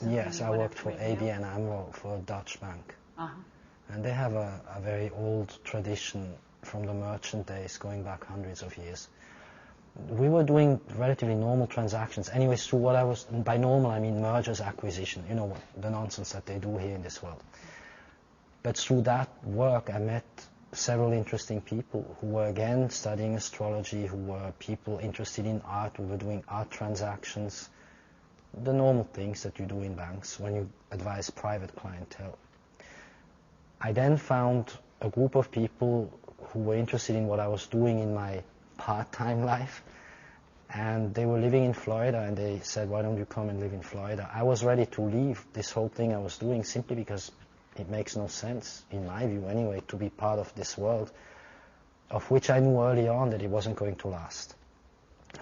something Yes, you I want worked to for reveal? ABN AMRO, for a Dutch bank. Uh-huh. And they have a very old tradition from the merchant days, going back hundreds of years. We were doing relatively normal transactions. Anyways, through what I was, by normal I mean mergers, acquisition, you know, the nonsense that they do here in this world. But through that work I met several interesting people who were again studying astrology, who were people interested in art, who were doing art transactions, the normal things that you do in banks when you advise private clientele. I then found a group of people who were interested in what I was doing in my part-time life, and they were living in Florida, and they said, why don't you come and live in Florida? I was ready to leave this whole thing I was doing simply because it makes no sense, in my view anyway, to be part of this world, of which I knew early on that it wasn't going to last.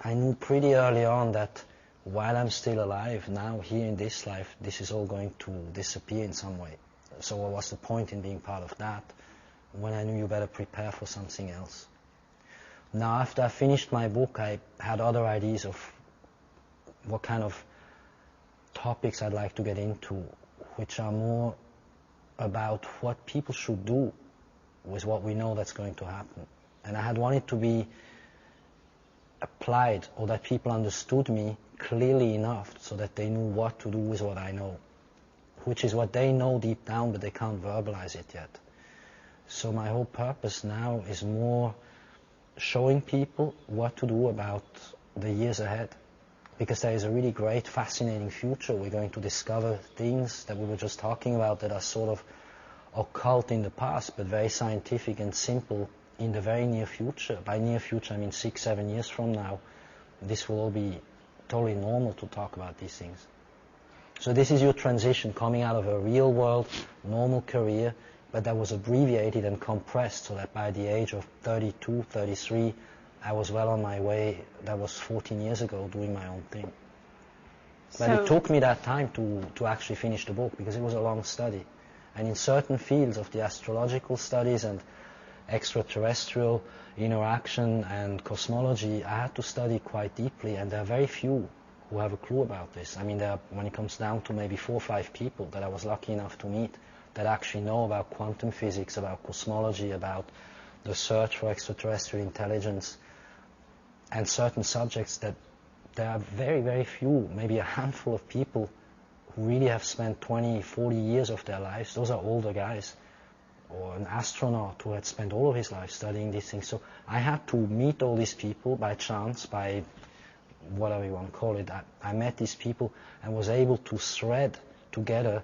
I knew pretty early on that while I'm still alive, now here in this life, this is all going to disappear in some way. So what was the point in being part of that when I knew you better prepare for something else? Now, after I finished my book, I had other ideas of what kind of topics I'd like to get into, which are more about what people should do with what we know that's going to happen. And I had wanted to be applied, or that people understood me clearly enough so that they knew what to do with what I know, which is what they know deep down, but they can't verbalize it yet. So my whole purpose now is more showing people what to do about the years ahead, because there is a really great, fascinating future. We're going to discover things that we were just talking about that are sort of occult in the past, but very scientific and simple in the very near future. By near future, I mean 6-7 years from now. This will all be totally normal to talk about these things. So this is your transition, coming out of a real world, normal career, but that was abbreviated and compressed so that by the age of 32, 33, I was well on my way. That was 14 years ago, doing my own thing. But it took me that time to actually finish the book, because it was a long study. And in certain fields of the astrological studies and extraterrestrial interaction and cosmology, I had to study quite deeply, and there are very few who have a clue about this. I mean, when it comes down to maybe 4 or 5 people that I was lucky enough to meet that actually know about quantum physics, about cosmology, about the search for extraterrestrial intelligence, and certain subjects, that there are very, very few, maybe a handful of people who really have spent 20, 40 years of their lives. Those are older guys. Or an astronaut who had spent all of his life studying these things. So I had to meet all these people by chance, by whatever you want to call it. I met these people and was able to thread together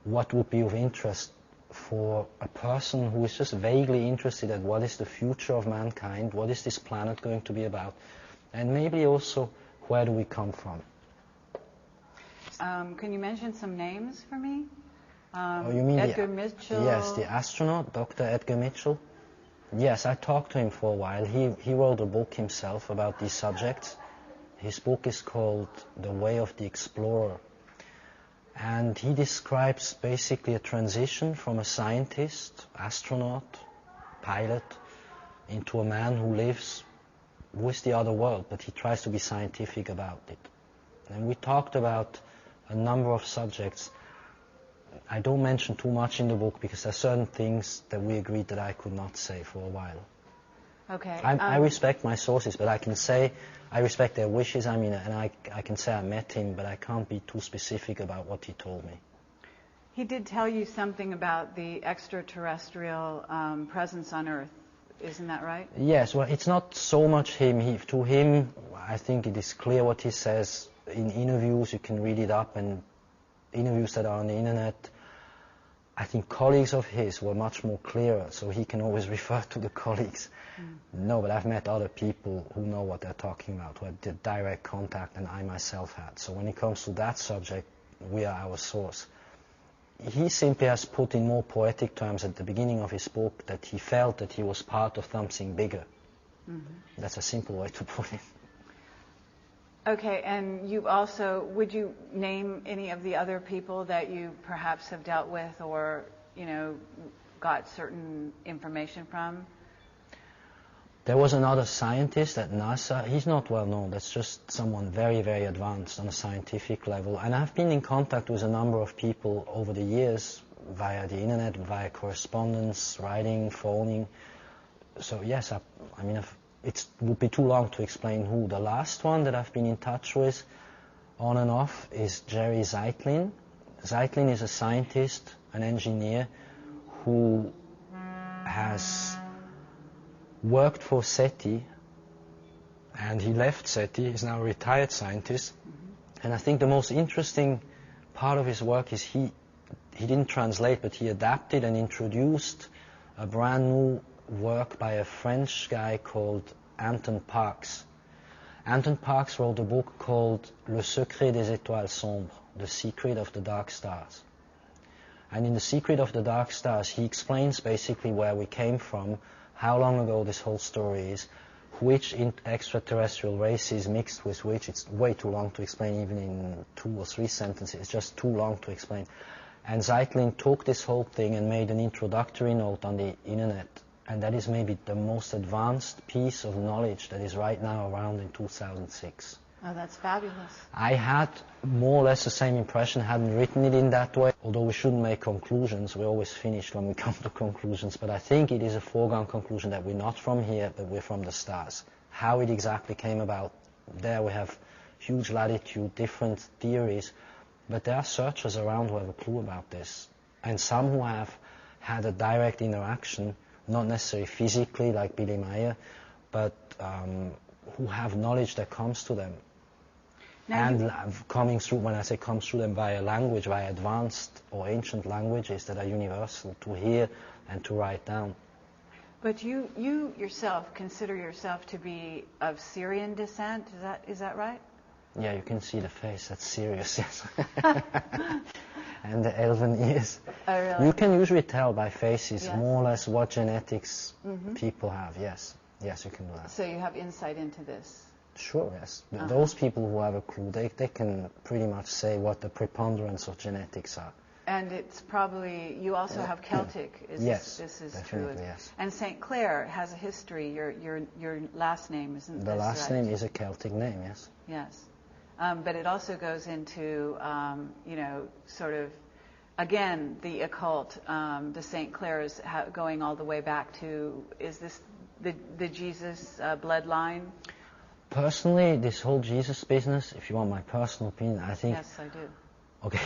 what would be of interest for a person who is just vaguely interested in what is the future of mankind, what is this planet going to be about, and maybe also where do we come from. Can you mention some names for me? Oh, you mean Edgar Mitchell? Yes, the astronaut, Dr. Edgar Mitchell. Yes, I talked to him for a while. He wrote a book himself about these subjects. His book is called The Way of the Explorer. And he describes basically a transition from a scientist, astronaut, pilot, into a man who lives with the other world, but he tries to be scientific about it. And we talked about a number of subjects. I don't mention too much in the book because there are certain things that we agreed that I could not say for a while. Okay. I respect my sources, but I can say I respect their wishes. I mean, and I can say I met him, but I can't be too specific about what he told me. He did tell you something about the extraterrestrial presence on Earth. Isn't that right? Yes. Well, it's not so much him. To him, I think it is clear what he says in interviews. You can read it up, and interviews that are on the internet. I think colleagues of his were much more clearer, so he can always refer to the colleagues. No, but I've met other people who know what they're talking about, who had the direct contact than I myself had. So when it comes to that subject, we are our source. He simply has put in more poetic terms at the beginning of his book that he felt that he was part of something bigger. Mm-hmm. That's a simple way to put it. Okay, and you also, would you name any of the other people that you perhaps have dealt with or, got certain information from? There was another scientist at NASA. He's not well known. That's just someone very, very advanced on a scientific level. And I've been in contact with a number of people over the years via the internet, via correspondence, writing, phoning. So yes, I mean, it would be too long to explain who. The last one that I've been in touch with, on and off, is Jerry Zeitlin. Zeitlin is a scientist, an engineer, who has worked for SETI, and he left SETI. He's now a retired scientist. And I think the most interesting part of his work is he didn't translate, but he adapted and introduced a brand new work by a French guy called Anton Parks. Anton Parks wrote a book called Le Secret des Étoiles Sombres, The Secret of the Dark Stars. And in The Secret of the Dark Stars, he explains basically where we came from, how long ago this whole story is, which extraterrestrial races mixed with which. It's way too long to explain even in 2 or 3 sentences. It's just too long to explain. And Zeitlin took this whole thing and made an introductory note on the internet. And that is maybe the most advanced piece of knowledge that is right now around in 2006. Oh, that's fabulous. I had more or less the same impression, hadn't written it in that way, although we shouldn't make conclusions. We're always finished when we come to conclusions, but I think it is a foregone conclusion that we're not from here, but we're from the stars. How it exactly came about, there we have huge latitude, different theories, but there are searchers around who have a clue about this, and some who have had a direct interaction, not necessarily physically like Billy Meier, but who have knowledge that comes to them. Now and coming through, when I say comes through them via language, via advanced or ancient languages that are universal to hear and to write down. But you yourself consider yourself to be of Syrian descent, is that right? Yeah, you can see the face, that's serious, yes. And the elven ears. Oh, really? You can usually tell by faces Yes. more or less what genetics people have, yes. Yes, you can do that. So you have insight into this? Sure, yes. Those people who have a clue, they can pretty much say what the preponderance of genetics are. And it's probably, you also have Celtic. Yes, this is definitely, true. yes. And St. Clair has a history. Your last name, isn't The this last right? name is a Celtic name, yes. Yes. But it also goes into, sort of, again, the occult. The St. Clairs going all the way back to, is this the Jesus bloodline? Personally, this whole Jesus business, if you want my personal opinion, I think... Yes, I do. Okay.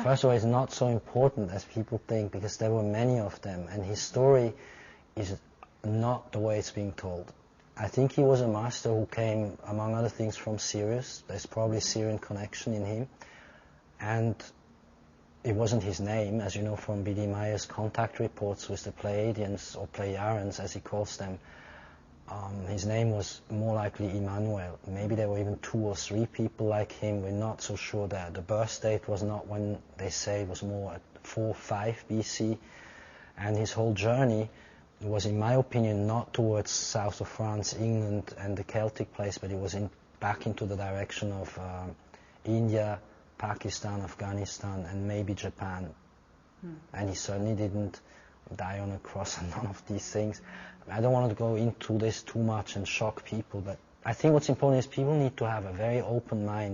First of all, it's not so important as people think, because there were many of them, and his story is not the way it's being told. I think he was a master who came, among other things, from Sirius. There's probably a Syrian connection in him. And it wasn't his name, as you know from B.D. Meier's contact reports with the Pleiadians, or Pleiarans, as he calls them. His name was more likely Emmanuel. Maybe there were even 2 or 3 people like him. We're not so sure that. The birth date was not when they say it was more at 4-5 BC. And his whole journey was, in my opinion, not towards south of France, England, and the Celtic place, but it was back into the direction of India, Pakistan, Afghanistan, and maybe Japan. And he certainly didn't die on a cross and none of these things. I don't want to go into this too much and shock people, but I think what's important is people need to have a very open mind